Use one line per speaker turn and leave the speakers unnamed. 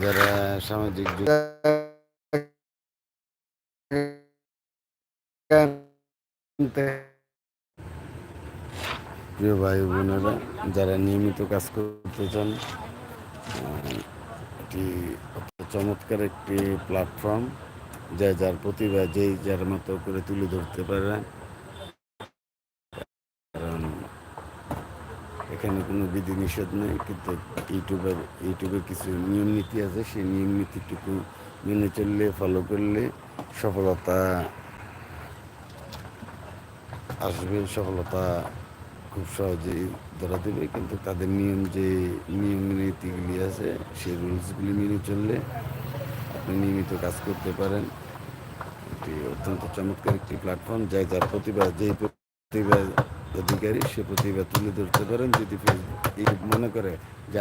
যারা সামাজিক প্রিয় ভাই বোনেরা, যারা নিয়মিত কাজ করতে চান, এটি চমৎকার একটি প্ল্যাটফর্ম, যা যার প্রতিভা যেই যার মতো করে তুলে ধরতে পারে। কারণ এখানে কোনো বিধিনিষেধ নেই, কিন্তু ইউটিউবে কিছু নিয়ম নীতি আছে। সেই নিয়ম নীতিটুকু মেনে চললে, ফলো করলে সফলতা আসবে, সফলতা খুব সহজেই ধরা দেবে। কিন্তু তাদের নিয়ম নীতিগুলি আছে, সেই রুলসগুলি মেনে চললে আপনি নিয়মিত কাজ করতে পারেন। এটি অত্যন্ত চমৎকার একটি প্ল্যাটফর্ম, যার প্রতিভা যেই প্রতিভা অধিকারী সে প্রতিভা তুলে ধরতে পারেন। যদি মনে করে যে